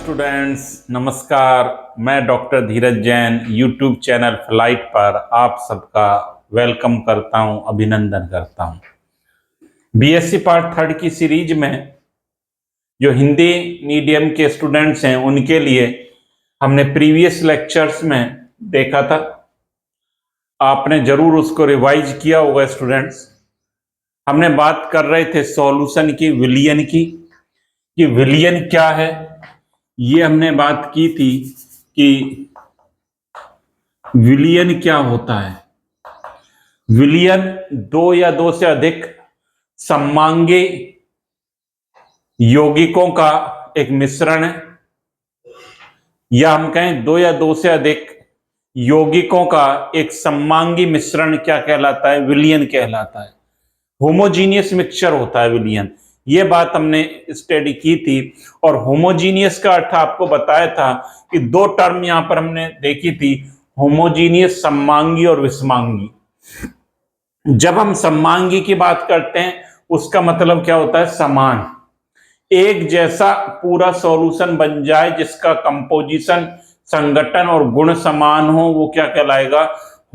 Students, नमस्कार। मैं doctor धीरज Jain YouTube channel flight पर आप सबका वेलकम करता हूं, अभिनंदन करता हूं। बीएससी पार्ट थर्ड की सीरीज में जो हिंदी मीडियम के स्टूडेंट्स हैं उनके लिए हमने प्रीवियस लेक्चर्स में देखा था। आपने जरूर उसको रिवाइज किया होगा स्टूडेंट्स। हमने बात कर रहे थे सॉल्यूशन की, विलियन की, कि विलियन क्या है। ये हमने बात की थी कि विलियन क्या होता है। विलियन दो या दो से अधिक सममांगी यौगिकों का एक मिश्रण है, या हम कहें दो या दो से अधिक यौगिकों का एक सममांगी मिश्रण क्या कहलाता है? विलियन कहलाता है। होमोजीनियस मिक्सचर होता है विलियन। ये बात हमने स्टडी की थी। और होमोजीनियस का अर्थ आपको बताया था कि दो टर्म यहां पर हमने देखी थी, होमोजीनियस सममांगी और विषमांगी। जब हम सममांगी की बात करते हैं उसका मतलब क्या होता है? समान, एक जैसा पूरा सॉल्यूशन बन जाए जिसका कंपोजिशन, संगठन और गुण समान हो, वो क्या कहलाएगा?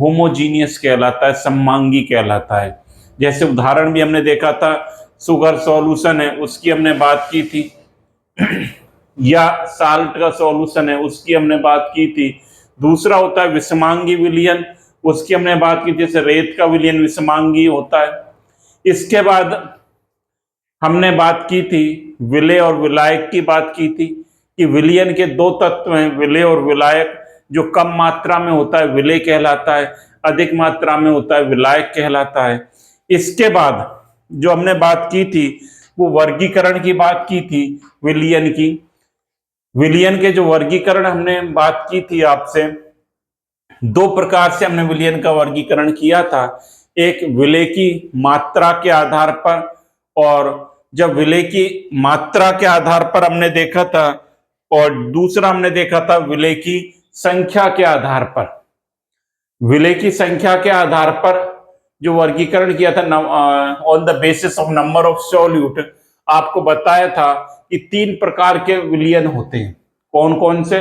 होमोजीनियस कहलाता है, सममांगी कहलाता है। जैसे उदाहरण भी हमने देखा था, शुगर सॉल्यूशन है उसकी हमने बात की थी, या साल्ट का सॉल्यूशन है उसकी हमने बात की थी। दूसरा होता है विषमांगी विलियन, उसकी हमने बात की, जैसे रेत का विलियन विषमांगी होता है। इसके बाद हमने बात की थी विलेय और विलायक की बात की थी कि विलियन के दो तत्व हैं, विलेय और विलायक। जो कम मात्रा में होता है विलेय कहलाता है, अधिक मात्रा में होता है विलायक कहलाता है। इसके बाद जो हमने बात की थी वो वर्गीकरण की बात की थी विलियन की। विलियन के जो वर्गीकरण हमने बात की थी आपसे, दो प्रकार से हमने विलियन का वर्गीकरण किया था। एक विलेय की मात्रा के आधार पर, और जब विलेय की मात्रा के आधार पर हमने देखा था, और दूसरा हमने देखा था विलेय की संख्या के आधार पर। विलेय की संख्या के आधार पर जो वर्गीकरण किया था, on the basis of number of solute, आपको बताया था कि तीन प्रकार के विलियन होते हैं। कौन कौन से?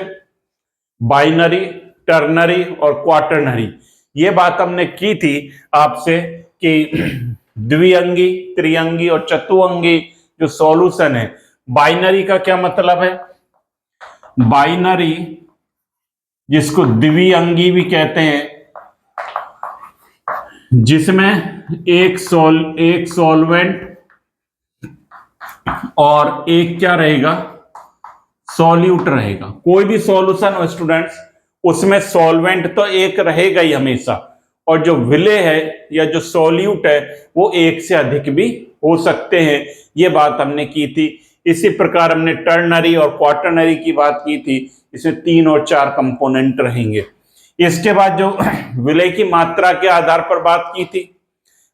बाइनरी, टर्नरी और क्वाटरनरी। ये बात हमने की थी आपसे कि द्विअंगी, त्रिअंगी और चतुअंगी जो सॉल्यूशन है। बाइनरी का क्या मतलब है? बाइनरी, जिसको द्विअंगी भी कहते हैं, जिसमें एक सॉल्वेंट और एक क्या रहेगा? सॉल्यूट रहेगा। कोई भी सॉल्यूशन हो स्टूडेंट्स, उसमें सॉल्वेंट तो एक रहेगा ही हमेशा, और जो विलेय है या जो सॉल्यूट है वो एक से अधिक भी हो सकते हैं। ये बात हमने की थी। इसी प्रकार हमने टर्नरी और क्वाटरनरी की बात की थी, इसमें 3 और 4 कंपोनेंट रहेंगे। इसके बाद जो विलेय की मात्रा के आधार पर बात की थी,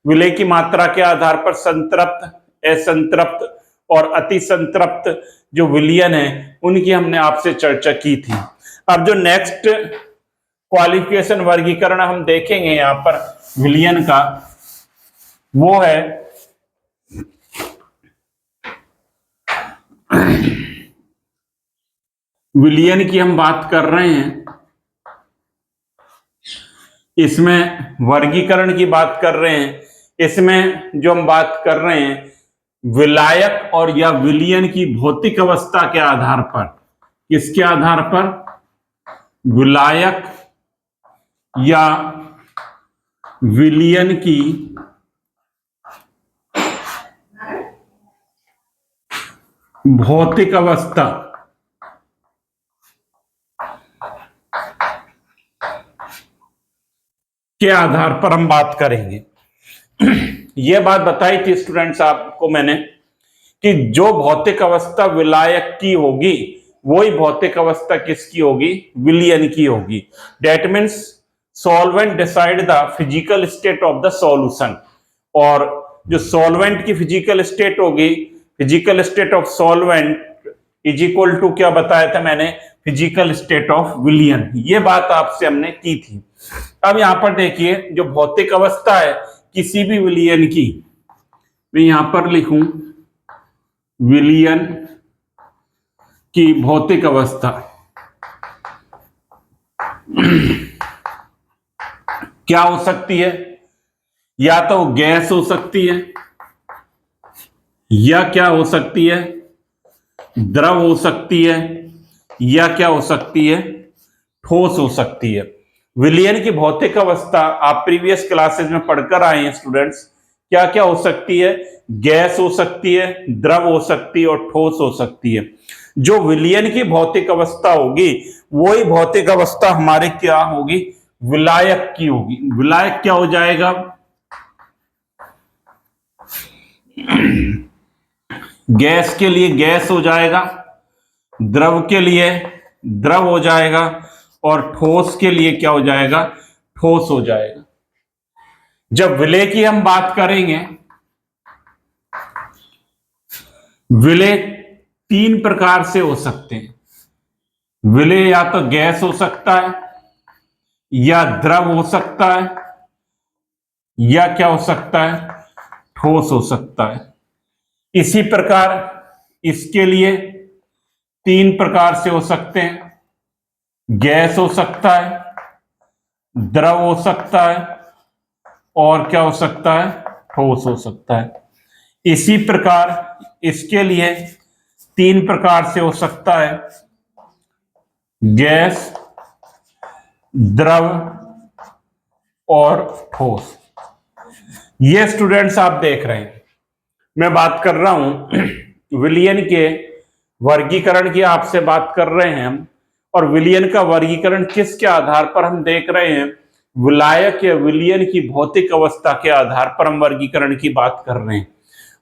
विलेय की मात्रा के आधार पर संतृप्त, असंतृप्त और अति संतृप्त जो विलियन है उनकी हमने आपसे चर्चा की थी। अब जो नेक्स्ट क्वालिफिकेशन वर्गीकरण हम देखेंगे यहां पर विलियन का, वो है विलियन की हम बात कर रहे हैं। इसमें वर्गीकरण की बात कर रहे हैं। इसमें जो हम बात कर रहे हैं विलायक और या विलियन की भौतिक अवस्था के आधार पर। किसके आधार पर? विलायक या विलियन की भौतिक अवस्था के आधार पर हम बात करेंगे। यह बात बताई थी स्टूडेंट्स आपको मैंने कि जो भौतिक अवस्था विलायक की होगी वही भौतिक अवस्था किसकी होगी? विलियन की होगी। That means solvent decide the physical state of the solution. और जो सॉल्वेंट की फिजिकल स्टेट होगी, physical state of solvent is equal to क्या बताया था मैंने? फिजिकल स्टेट ऑफ विलियन। ये बात आपसे हमने की थी। अब यहां पर देखिए, जो भौतिक अवस्था है किसी भी विलियन की, मैं यहां पर लिखूं विलियन की भौतिक अवस्था क्या हो सकती है? या तो गैस हो सकती है, या क्या हो सकती है, द्रव हो सकती है, या क्या हो सकती है, ठोस हो सकती है। विलयन की भौतिक अवस्था आप प्रीवियस क्लासेस में पढ़कर आए हैं स्टूडेंट्स। क्या क्या हो सकती है? गैस हो सकती है, द्रव हो सकती है और ठोस हो सकती है। जो विलयन की भौतिक अवस्था होगी वही भौतिक अवस्था हमारे क्या होगी? विलायक की होगी। विलायक क्या हो जाएगा? गैस के लिए गैस हो जाएगा, द्रव के लिए द्रव हो जाएगा और ठोस के लिए क्या हो जाएगा? ठोस हो जाएगा। जब विलय की हम बात करेंगे, विलय तीन प्रकार से हो सकते हैं। विलय या तो गैस हो सकता है, या द्रव हो सकता है, या क्या हो सकता है? ठोस हो सकता है। इसी प्रकार इसके लिए तीन प्रकार से हो सकते हैं। गैस हो सकता है, द्रव हो सकता है और क्या हो सकता है? ठोस हो सकता है। इसी प्रकार इसके लिए तीन प्रकार से हो सकता है। गैस, द्रव और ठोस। ये स्टूडेंट्स आप देख रहे हैं, मैं बात कर रहा हूं विलयन के वर्गीकरण की, आपसे बात कर रहे हैं हम। और विलयन का वर्गीकरण किसके आधार पर हम देख रहे हैं? विलायक या विलयन की भौतिक अवस्था के आधार पर हम वर्गीकरण की बात कर रहे हैं।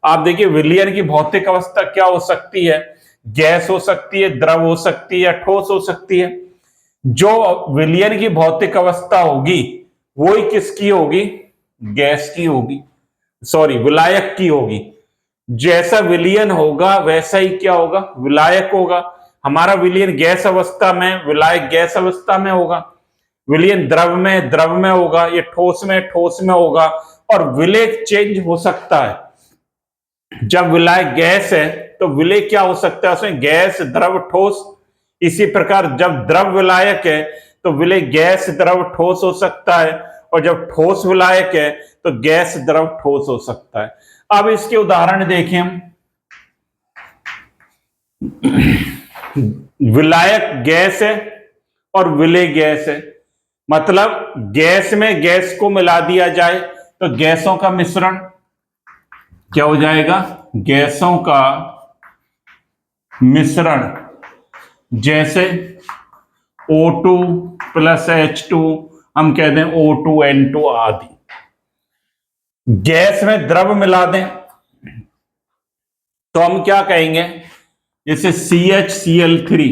आप देखिए विलयन की भौतिक अवस्था क्या हो सकती है? गैस हो सकती है, द्रव हो सकती है या ठोस हो सकती है। जो विलयन की भौतिक अवस्था होगी वही किसकी होगी? गैस की होगी, सॉरी विलायक की होगी। जैसा विलयन होगा वैसा ही क्या होगा? विलायक होगा। हमारा विलयन गैस अवस्था में, विलायक गैस अवस्था में होगा। विलयन द्रव में, द्रव में होगा। ये ठोस में, ठोस में होगा। और विलय चेंज हो सकता है। जब विलायक गैस है तो विलय क्या हो सकता है उसमें? गैस, द्रव, ठोस। इसी प्रकार जब द्रव विलायक है तो विलय गैस, द्रव, ठोस हो सकता है। और जब ठोस विलायक है तो गैस, द्रव, ठोस हो सकता है। अब इसके उदाहरण देखें हम। विलायक गैस है और विलय गैस है। मतलब गैस में गैस को मिला दिया जाए तो गैसों का मिश्रण क्या हो जाएगा? गैसों का मिश्रण। जैसे O2 प्लस H2, हम कह दें O2N2 आदि। गैस में द्रव मिला दें तो हम क्या कहेंगे? जैसे CHCl3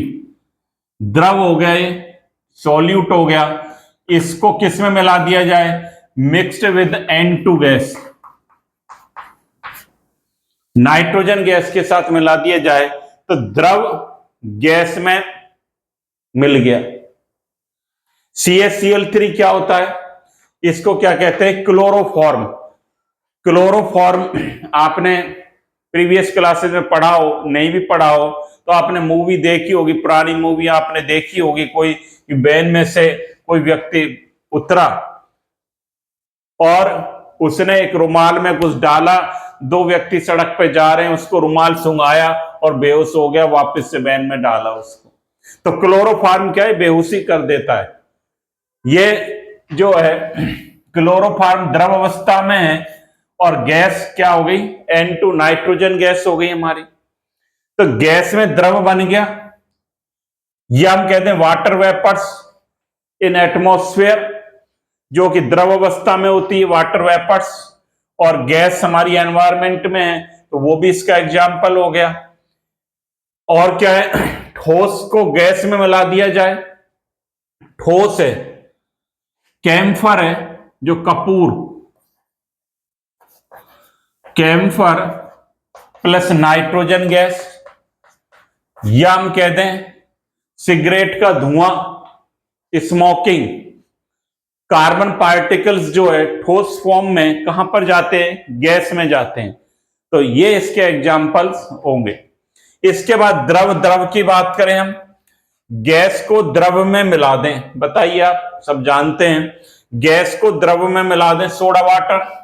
द्रव हो गया, ये सॉल्यूट हो गया। इसको किस में मिला दिया जाए? Mixed with N2 gas, nitrogen gas के साथ मिला दिया जाए तो द्रव गैस में मिल गया। CHCl3 क्या होता है? इसको क्या कहते हैं? क्लोरोफॉर्म। क्लोरोफॉर्म आपने प्रीवियस क्लासेस में पढ़ा हो, नहीं भी पढ़ा हो तो आपने मूवी देखी होगी, पुरानी मूवी आपने देखी होगी। कोई वैन में से कोई व्यक्ति उतरा और उसने एक रुमाल में कुछ डाला। दो व्यक्ति सड़क पे जा रहे हैं, उसको रुमाल सुंघाया और बेहोश हो गया, वापस से वैन में डाला उसको। तो क्लोरोफॉर्म क्या है? बेहोशी कर देता है। ये जो है क्लोरोफॉर्म द्रव अवस्था में है और गैस क्या हो गई? N2 नाइट्रोजन गैस हो गई हमारी। तो गैस में द्रव बन गया, या हम कहते हैं वाटर वेपर्स इन एटमॉस्फेयर, जो कि द्रव अवस्था में होती है वाटर वेपर्स। और गैस हमारी एनवायरमेंट में है तो वो भी इसका एग्जाम्पल हो गया। और क्या है? ठोस को गैस में मिला दिया जाए। ठोस है, कैम्फर है, जो कपूर, कैम्फर प्लस नाइट्रोजन गैस, या हम कह दें सिगरेट का धुआं, स्मोकिंग। कार्बन पार्टिकल्स जो है ठोस फॉर्म में कहां पर जाते हैं? गैस में जाते हैं। तो ये इसके एग्जाम्पल्स होंगे। इसके बाद द्रव की बात करें हम, गैस को द्रव में मिला दें, बताइए आप सब जानते हैं गैस को द्रव में मिला दें, सोडा वाटर।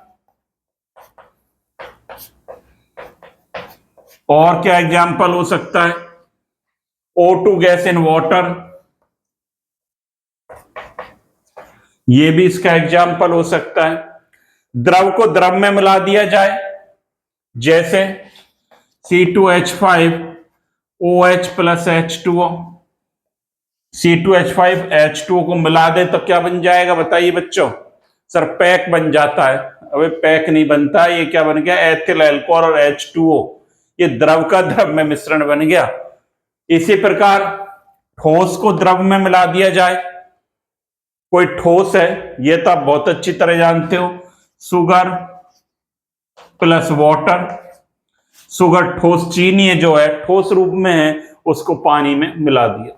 और क्या एग्जाम्पल हो सकता है, O2 गैस इन वाटर, ये भी इसका एग्जाम्पल हो सकता है। द्रव को द्रव में मिला दिया जाए, जैसे C2H5OH प्लस H2O, C2H5H2O को मिला दे तो क्या बन जाएगा बताइए बच्चों? सर पैक बन जाता है। अबे पैक नहीं बनता, ये क्या बन गया? एथिल अल्कोहल और H2O, ये द्रव का द्रव में मिश्रण बन गया। इसी प्रकार ठोस को द्रव में मिला दिया जाए, कोई ठोस है, ये तो आप बहुत अच्छी तरह जानते हो, शुगर प्लस वाटर, शुगर ठोस चीनी है जो है ठोस रूप में है, उसको पानी में मिला दिया।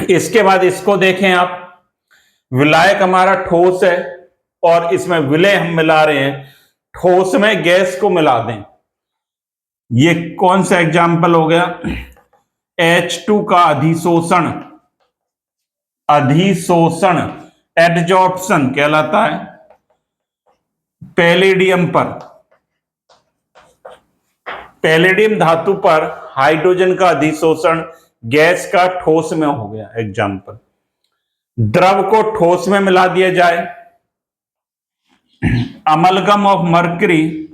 इसके बाद इसको देखें आप, विलायक हमारा ठोस है और इसमें विलय हम मिला रहे हैं, ठोस में गैस को मिला दें, ये कौन सा एग्जाम्पल हो गया? H2 का अधिशोषण, अधिशोषण एडजॉर्प्शन कहलाता है। पैलेडियम पर, पैलेडियम धातु पर हाइड्रोजन का अधिशोषण गैस का ठोस में हो गया, एग्जाम्पल। द्रव को ठोस में मिला दिया जाए, amalgam of mercury,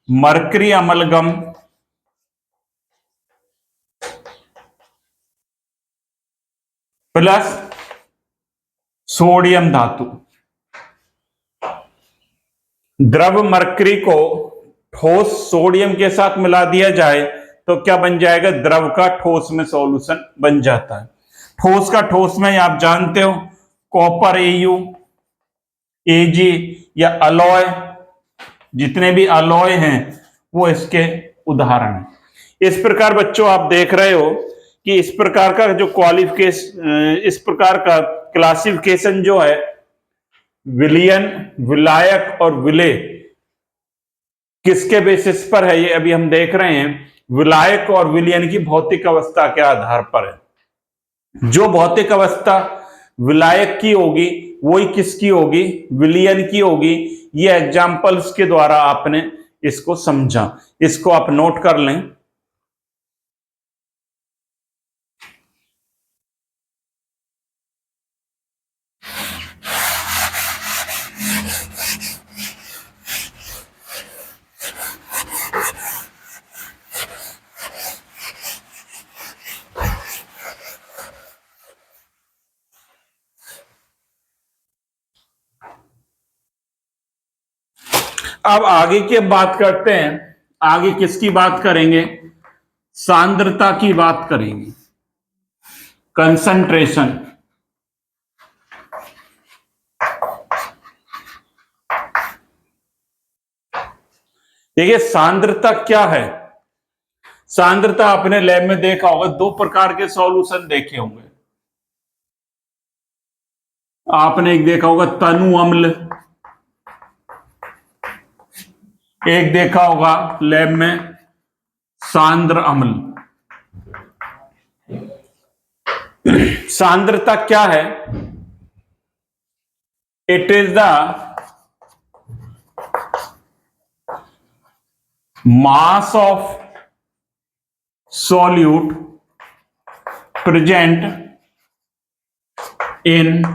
mercury amalgam plus sodium धातु। द्रव मर्करी को ठोस सोडियम के साथ मिला दिया जाए तो क्या बन जाएगा? द्रव का ठोस में सॉल्यूशन बन जाता है। ठोस का ठोस में आप जानते हो कॉपर Au, Ag या अलॉय, जितने भी अलॉय हैं वो इसके उदाहरण हैं। इस प्रकार बच्चों आप देख रहे हो कि इस प्रकार का जो क्वालिफिकेशन, इस प्रकार का क्लासिफिकेशन जो है, विलयन, विलायक और विलेय किसके बेसिस पर है, ये अभी हम देख रहे हैं। विलायक और विलयन की भौतिक अवस्था के आधार पर है। जो भौतिक अवस्था विलायक की होगी वही किसकी होगी? विलयन की होगी। ये एग्जाम्पल्स के द्वारा आपने इसको समझा, इसको आप नोट कर लें। अब आगे की बात करते हैं। आगे किसकी बात करेंगे? सांद्रता की बात करेंगे, कंसंट्रेशन। देखिए सांद्रता क्या है। सांद्रता आपने लैब में देखा होगा, दो प्रकार के सॉल्यूशन देखे होंगे। आपने एक देखा होगा तनु अम्ल, एक देखा होगा लैब में सांद्र अम्ल। सांद्रता क्या है? It is the mass of solute present in,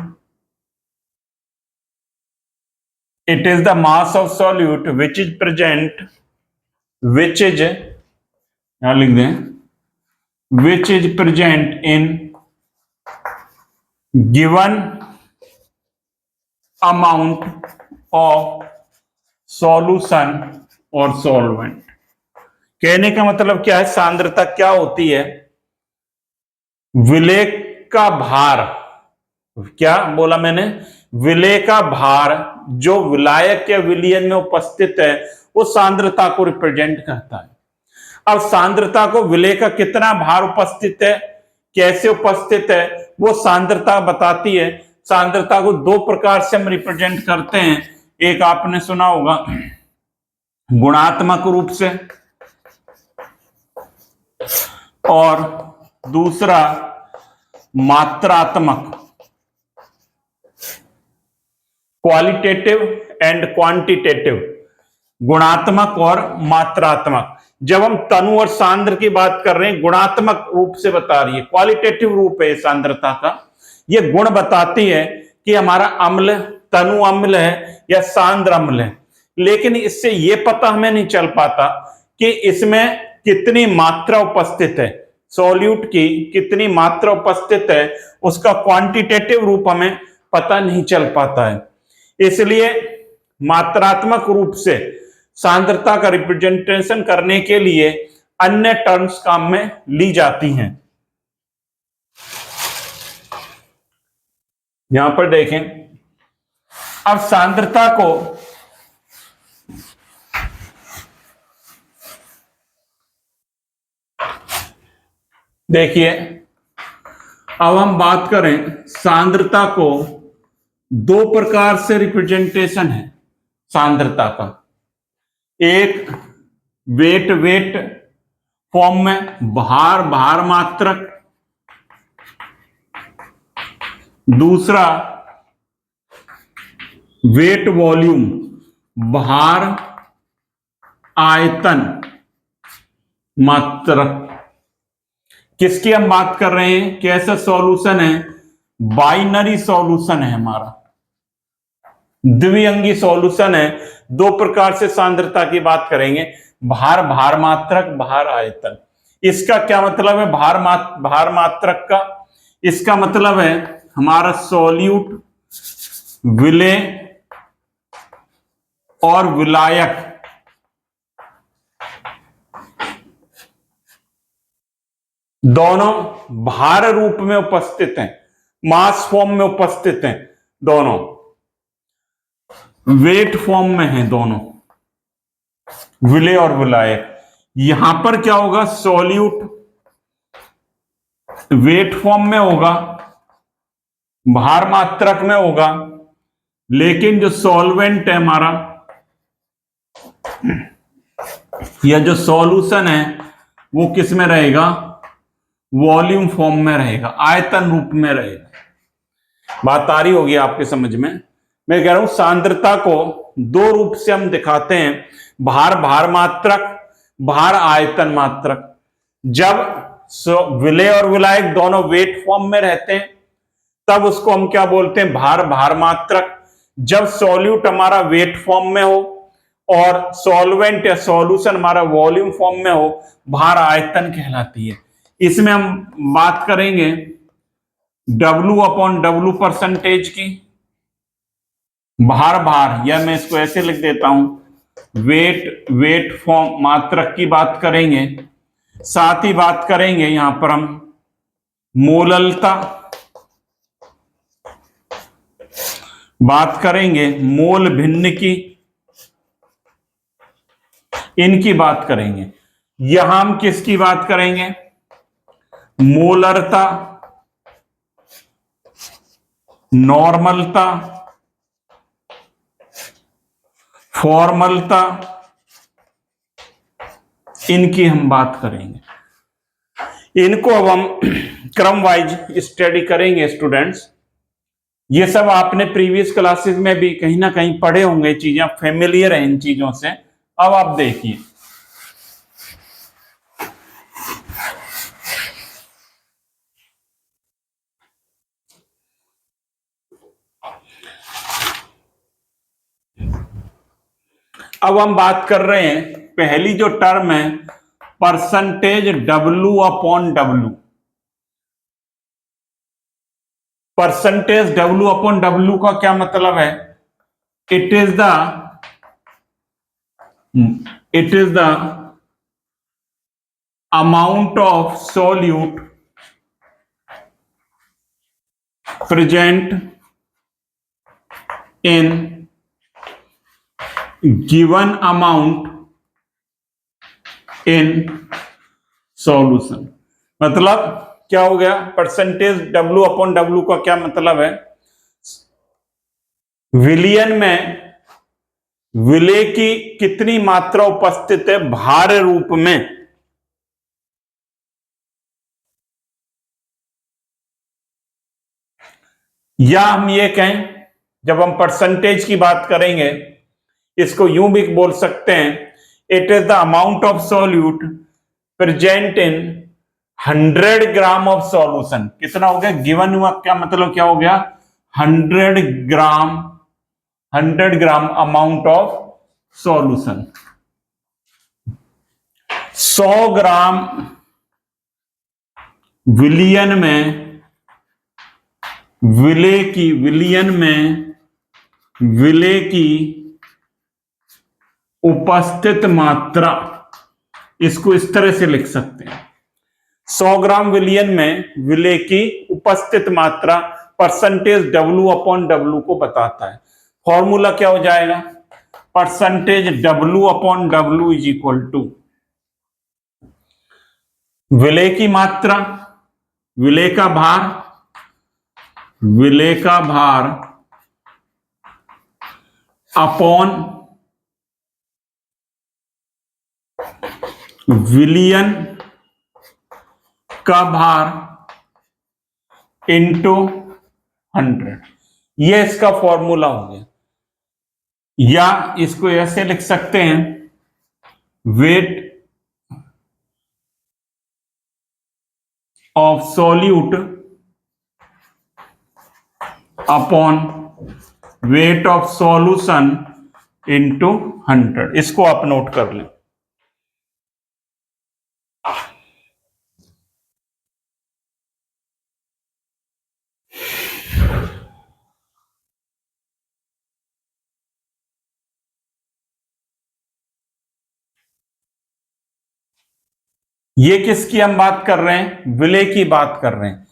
it is the mass of solute which is present, which is, यहां लिख दें, which is present in given amount of solution or solvent। कहने का मतलब क्या है? सांद्रता क्या होती है? विलेय का भार, क्या बोला मैंने? विलेय का भार जो विलायक या विलयन में उपस्थित है वो सांद्रता को रिप्रेजेंट करता है। अब सांद्रता को विलेय का कितना भार उपस्थित है, कैसे उपस्थित है, वो सांद्रता बताती है। सांद्रता को दो प्रकार से हम रिप्रेजेंट करते हैं। एक आपने सुना होगा गुणात्मक रूप से, और दूसरा मात्रात्मक, क्वालिटेटिव एंड क्वांटिटेटिव, गुणात्मक और मात्रात्मक। जब हम तनु और सांद्र की बात कर रहे हैं, गुणात्मक रूप से बता रही है, क्वालिटेटिव रूप है सांद्रता का। यह गुण बताती है कि हमारा अम्ल तनु अम्ल है या सांद्र अम्ल है, लेकिन इससे यह पता हमें नहीं चल पाता कि इसमें कितनी मात्रा उपस्थित है, सॉल्यूट की कितनी मात्रा उपस्थित है, उसका क्वांटिटेटिव रूप हमें पता नहीं चल पाता है। इसलिए मात्रात्मक रूप से सांद्रता का रिप्रेजेंटेशन करने के लिए अन्य टर्म्स काम में ली जाती हैं। यहां पर देखें, अब सांद्रता को देखिए, अब हम बात करें सांद्रता को, दो प्रकार से रिप्रेजेंटेशन है सांद्रता का। एक वेट फॉर्म में, भार मात्रक। दूसरा वेट वॉल्यूम, भार आयतन मात्रक। किसकी हम बात कर रहे हैं, कैसा सॉल्यूशन है, बाइनरी सॉल्यूशन है हमारा, द्विअंगी सॉल्यूशन है। दो प्रकार से सांद्रता की बात करेंगे, भार मात्रक, भार आयतन। इसका क्या मतलब है भार मात्रक का? इसका मतलब है हमारा सॉल्यूट, विलेय और विलायक दोनों भार रूप में उपस्थित हैं, मास फॉर्म में उपस्थित हैं, दोनों वेट फॉर्म में हैं, दोनों विलेय और विलायक। यहां पर क्या होगा, सॉल्यूट वेट फॉर्म में होगा, भार मात्रक में होगा, लेकिन जो सॉल्वेंट है हमारा या जो सॉल्यूशन है वो किस में रहेगा, वॉल्यूम फॉर्म में रहेगा, आयतन रूप में रहेगा। बात आ रही होगी आपके समझ में। मैं कह रहा हूं सांद्रता को दो रूप से हम दिखाते हैं, भार मात्रक, भार आयतन मात्रक। जब विलेय और विलायक दोनों वेट फॉर्म में रहते हैं तब उसको हम क्या बोलते हैं, भार मात्रक। जब सॉल्यूट हमारा वेट फॉर्म में हो और सॉल्वेंट या सॉल्यूशन हमारा वॉल्यूम फॉर्म में हो, भार आयतन कहलाती है। इसमें हम बात करेंगे W/W परसेंटेज की, भार, या मैं इसको ऐसे लिख देता हूं, वेट फॉर्म मात्रक की बात करेंगे। साथ ही बात करेंगे यहां पर हम मोललता, बात करेंगे मोल भिन्न की, इनकी बात करेंगे। यहां हम किसकी बात करेंगे, मोलरता, नॉर्मलता, फॉर्मलता, इनकी हम बात करेंगे। इनको अब हम क्रम वाइज स्टडी करेंगे स्टूडेंट्स। ये सब आपने प्रीवियस क्लासेस में भी कहीं ना कहीं पढ़े होंगे, चीजें फेमिलियर है इन चीजों से। अब आप देखिए, अब हम बात कर रहे हैं, पहली जो टर्म है परसेंटेज W/W। परसेंटेज W/W का क्या मतलब है, it is the amount of solute present in given amount in solution. मतलब क्या हो गया, परसेंटेज W/W का क्या मतलब है, विलियन में विलेय की कितनी मात्रा उपस्थित है भार रूप में, या हम ये कहें, जब हम परसेंटेज की बात करेंगे, इसको यूं भी बोल सकते हैं, it is the amount of solute present in 100 gram of solution. कितना हो गया गिवन हुआ, क्या मतलब क्या हो गया, 100 ग्राम अमाउंट ऑफ सॉल्यूशन। 100 ग्राम विलियन में, विलियन में विले की उपस्थित मात्रा, इसको इस तरह से लिख सकते हैं, 100 ग्राम विलियन में विले की उपस्थित मात्रा परसेंटेज W/W को बताता है। फॉर्मूला क्या हो जाएगा, percentage W/W is equal to विले की मात्रा, विले का भार अपॉन विलियन का भार इंटू 100। ये इसका फॉर्मूला हो गया। या इसको ऐसे लिख सकते हैं, wait of solute upon weight of solution into 100। इसको आप नोट कर लें। ये किसकी हम बात कर रहे हैं, विले की बात कर रहे हैं।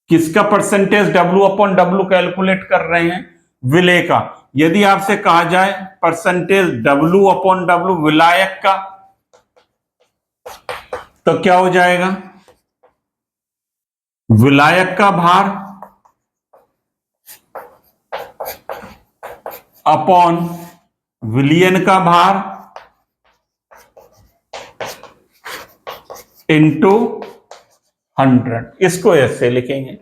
किसका परसेंटेज W/W कैलकुलेट कर रहे हैं, विले का। यदि आपसे कहा जाए परसेंटेज W/W विलायक का, तो क्या हो जाएगा, विलायक का भार अपॉन विलियन का भार इंटू 100। इसको ऐसे लिखेंगे,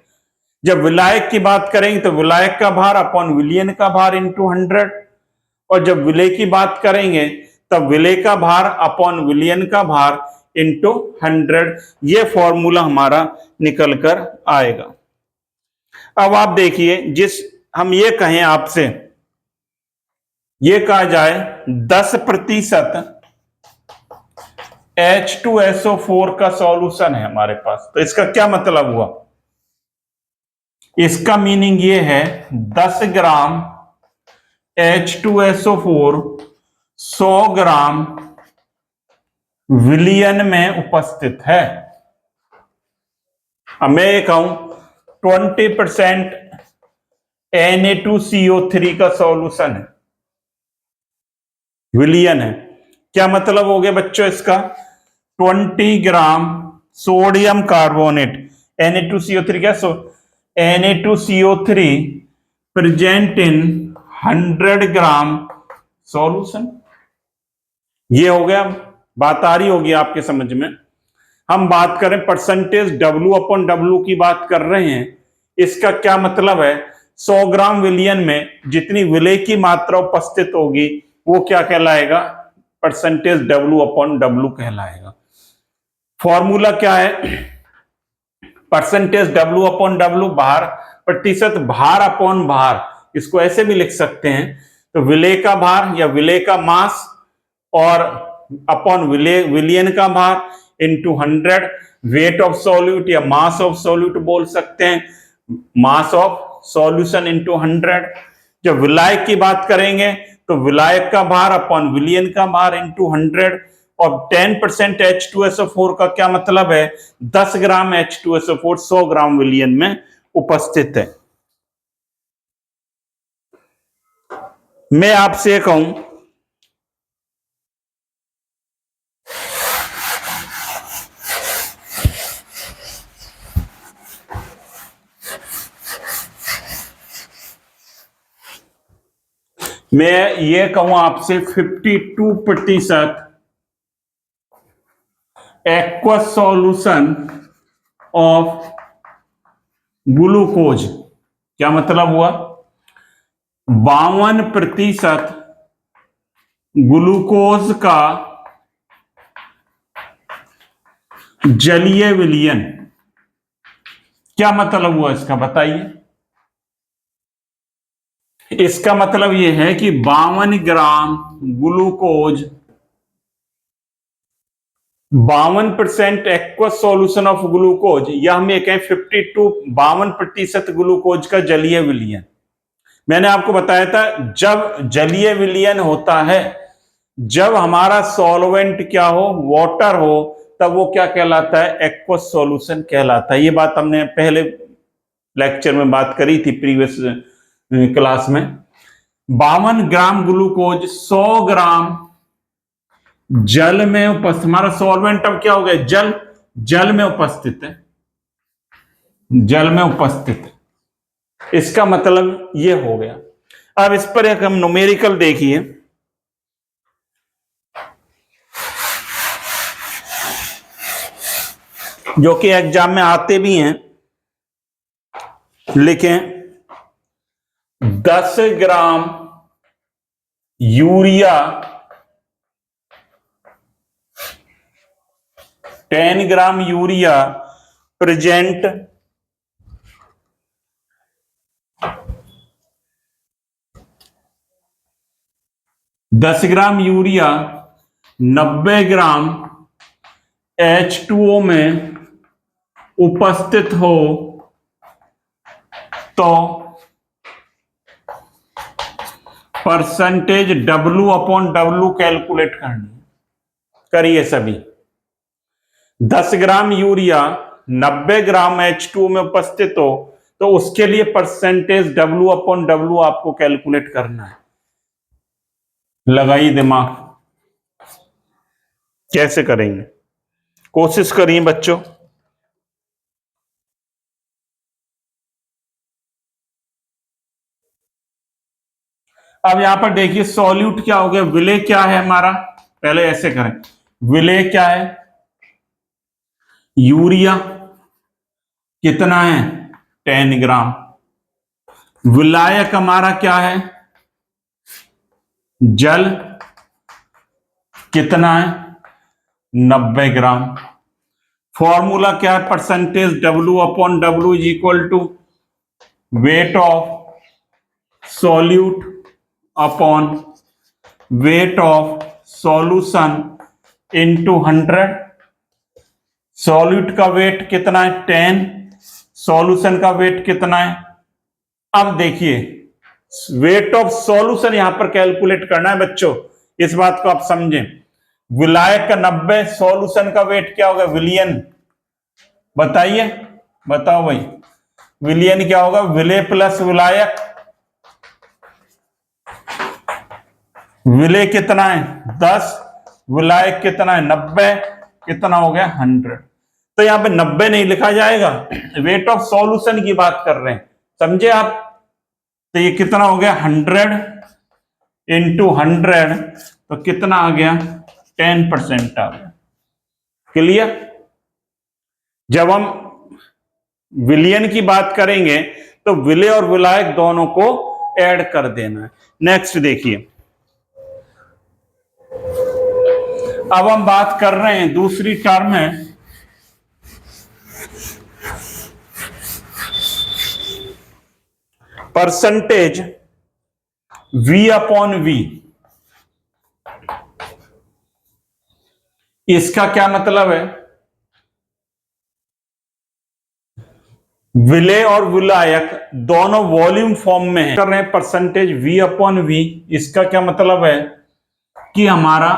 जब विलायक की बात करेंगे तो विलायक का भार अपॉन विलियन का भार इंटू 100, और जब विले की बात करेंगे तब विले का भार अपॉन विलियन का भार इंटू 100। ये फॉर्मूला हमारा निकल कर आएगा। अब आप देखिए, जिस हम ये कहें आपसे, ये कहा जाए 10% H2SO4 का सॉल्यूशन है हमारे पास, तो इसका क्या मतलब हुआ, इसका मीनिंग ये है 10 ग्राम H2SO4 100 ग्राम विलियन में उपस्थित है। अब मैं ये कहूं 20% Na2CO3 का सॉल्यूशन है, विलियन है। क्या मतलब हो गया बच्चों इसका, 20 ग्राम सोडियम कार्बोनेट, Na2CO3 क्या, Na2CO3 present in 100 gram solution. ये हो गया, बात आ रही होगी आपके समझ में। हम बात करें परसेंटेज W/W की बात कर रहे हैं, इसका क्या मतलब है, 100 ग्राम विलियन में जितनी विले की मात्रा उपस्थित होगी वो क्या कहलाएगा, परसेंटेज W/W कहलाएगा। फॉर्मूला क्या है, परसेंटेज W/W भार, प्रतिशत भार अपॉन भार, इसको ऐसे भी लिख सकते हैं, तो विले का भार या विले का मास और अपॉन विलियन का भार इंटू 100, वेट ऑफ सॉल्यूट या मास ऑफ सॉल्यूट बोल सकते हैं, मास ऑफ सॉल्यूशन इंटू 100। जब विलायक की बात करेंगे तो विलायक का भार अपॉन विलियन का भार इंटू 100। और 10% H2SO4 का क्या मतलब है, 10 ग्राम H2SO4 100 ग्राम विलियन में उपस्थित है। मैं आपसे कहूं, मैं ये कहूं आपसे 52% एक्वस सॉल्यूशन ऑफ ग्लूकोज, क्या मतलब हुआ? 52% ग्लूकोज का जलीय विलयन। क्या मतलब हुआ इसका बताइए? इसका मतलब यह है कि 52 gram glucose 52% aqueous solution of glucose, या हम ये कहें 52% ग्लूकोज का जलीय विलयन। मैंने आपको बताया था जब जलीय विलयन होता है, जब हमारा सॉल्वेंट क्या हो, वाटर हो, तब वो क्या कहलाता है? एक्वस सॉल्यूशन कहलाता है। ये बात हमने पहले लेक्चर में बात करी थी, प्रीवियस क्लास में। 52 ग्राम ग्लूकोज 100 ग्राम जल में उपस्थित, हमारा सॉल्वेंट अब क्या हो गया? जल। जल में उपस्थित है, जल में उपस्थित है। इसका मतलब ये हो गया। अब इस पर एक हम न्यूमेरिकल देखिए, जो कि एग्जाम में आते भी हैं, लिखें 10 gram urea 10 gram urea present 10 gram urea 90 ग्राम H2O में उपस्थित हो तो परसेंटेज W/W कैलकुलेट करनी। करिए सभी। 10 ग्राम यूरिया 90 ग्राम H2O में उपस्थित हो तो उसके लिए परसेंटेज W/W आपको कैलकुलेट करना है। लगाइए दिमाग, कैसे करेंगे? कोशिश करिए बच्चों। अब यहां पर देखिए सॉल्यूट क्या हो गया, विलेय क्या है हमारा? पहले ऐसे करें, विलेय क्या है? यूरिया कितना है? 10 ग्राम। विलायक हमारा क्या है? जल कितना है? 90 ग्राम। फॉर्मूला क्या है? Percentage W/W is equal to weight of solute upon weight of solution into 100। Solute का वेट कितना है? 10। सॉल्यूशन का वेट कितना है? अब देखिए वेट ऑफ सॉल्यूशन यहां पर कैलकुलेट करना है बच्चों, इस बात को आप समझें। विलायक का 90, सॉल्यूशन का वेट क्या होगा? विलयन। बताइए, बताओ भाई, विलयन क्या होगा? विलेय प्लस विलायक। विलेय कितना है? 10। विलायक कितना है? 90। कितना हो गया? 100। तो यहां पे 90 नहीं लिखा जाएगा, वेट ऑफ सॉल्यूशन की बात कर रहे हैं, समझे आप? तो ये कितना हो गया? 100 इंटू 100, तो कितना आ गया? 10% आ गया। क्लियर? जब हम विलयन की बात करेंगे तो विलेय और विलायक दोनों को ऐड कर देना है। नेक्स्ट देखिए, अब हम बात कर रहे हैं दूसरी टर्म है परसेंटेज V/V। इसका क्या मतलब है? विलेय और विलायक दोनों वॉल्यूम फॉर्म में है, कर रहे हैं परसेंटेज V/V। इसका क्या मतलब है कि हमारा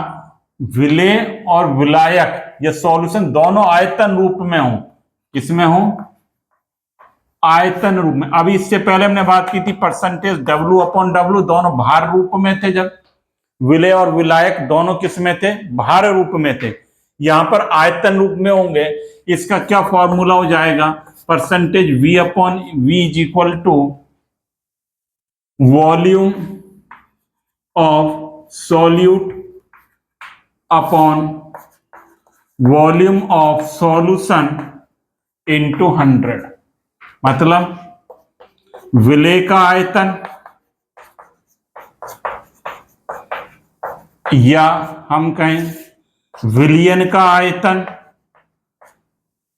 विलेय और विलायक या सॉल्यूशन दोनों आयतन रूप में हो। किसमें हो? आयतन रूप में। अभी इससे पहले हमने बात की थी परसेंटेज W/W, दोनों भार रूप में थे, जब विलेय और विलायक दोनों किस में थे? भार रूप में थे। यहां पर आयतन रूप में होंगे। इसका क्या फॉर्मूला हो जाएगा? Percentage V/V is equal to volume of solute upon volume of solution into 100। मतलब विलेय का आयतन या हम कहें विलयन का आयतन,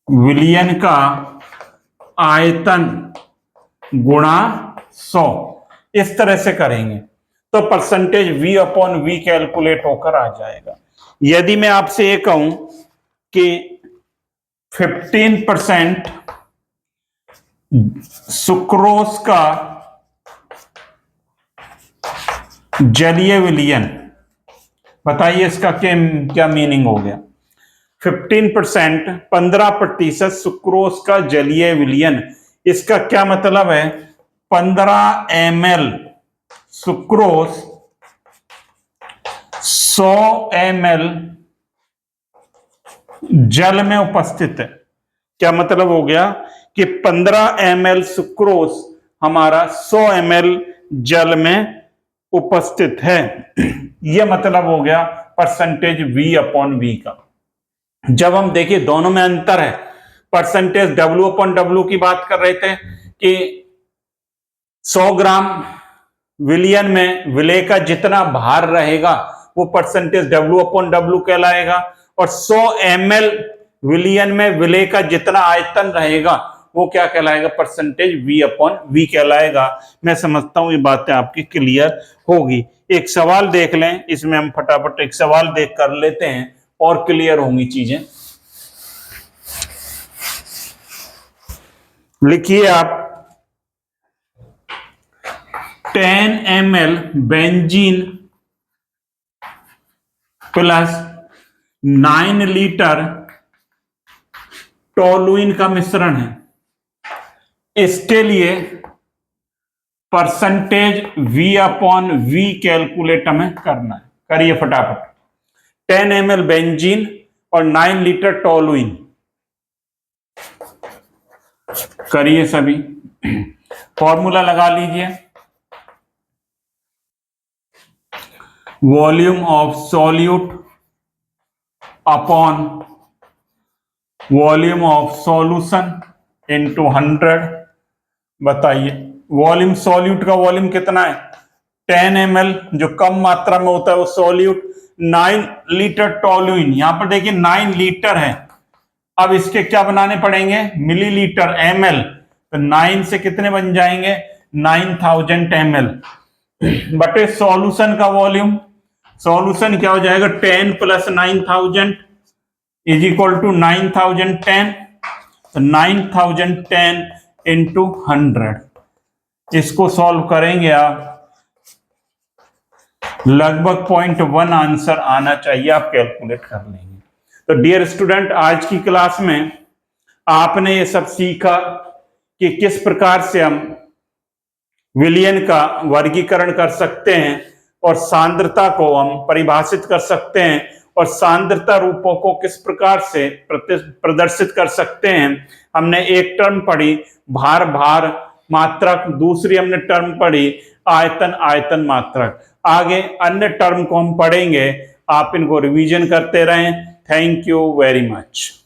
विलयन का आयतन गुणा 100, इस तरह से करेंगे तो percentage V upon V calculate होकर आ जाएगा। यदि मैं आपसे ये कहूं कि 15% सुक्रोज का जलीय विलयन, बताइए इसका क्या मीनिंग हो गया। 15%, 15% सुक्रोज का जलीय विलयन, इसका क्या मतलब है, 15 ml सुक्रोज 100 ml जल में उपस्थित है। क्या मतलब हो गया कि 15 ml सुक्रोज हमारा 100 ml जल में उपस्थित है। यह मतलब हो गया परसेंटेज V अपॉन V का। जब हम देखिए दोनों में अंतर है, परसेंटेज W अपॉन W की बात कर रहे थे कि 100 ग्राम विलयन में विलेय का जितना भार रहेगा वो परसेंटेज W अपॉन W कहलाएगा, और 100 ml विलयन में विलेय का जितना आयतन रहेगा वो क्या कहलाएगा, परसेंटेज V अपॉन V कहलाएगा। मैं समझता हूं ये बातें आपकी क्लियर होगी। एक सवाल देख लें, इसमें हम फटाफट एक सवाल देख कर लेते हैं और क्लियर होंगी चीजें। लिखिए आप, 10 ml benzene plus 9 litre toluene का मिश्रण है। इसके लिए percentage V upon V calculate हमें करना है। करिए फटाफट। 10 ml बेंजीन और 9 लीटर टोलुइन, करिए सभी। फॉर्मूला लगा लीजिए, volume of solute upon volume of solution into 100। बताइए वॉल्यूम, सॉल्यूट का वॉल्यूम कितना है, 10 ml, जो कम मात्रा में होता है वो सॉल्यूट। 9 लीटर टोलुइन, यहां पर देखिए 9 लीटर है। अब इसके क्या बनाने पड़ेंगे, मिलीलीटर, ml, तो 9 से कितने बन जाएंगे, 9000 ml बटे सॉल्यूशन का वॉल्यूम। सॉल्यूशन क्या हो जाएगा, 10 प्लस 9000 इज इक्वल टू 9010, तो 9010 इंटू 100। इसको सॉल्व करेंगे आप, लगभग 0.1 आंसर आना चाहिए, आप कैलकुलेट कर लेंगे। तो डियर स्टूडेंट, आज की क्लास में आपने ये सब सीखा कि किस प्रकार से हम विलयन का वर्गीकरण कर सकते हैं और सांद्रता को हम परिभाषित कर सकते हैं, और सांद्रता रूपों को किस प्रकार से प्रदर्शित कर सकते हैं। हमने एक टर्म पढ़ी भार भार मात्रक, दूसरी हमने टर्म पढ़ी आयतन आयतन मात्रक। आगे अन्य टर्म को हम पढ़ेंगे, आप इनको रिवीजन करते रहें। Thank you very much.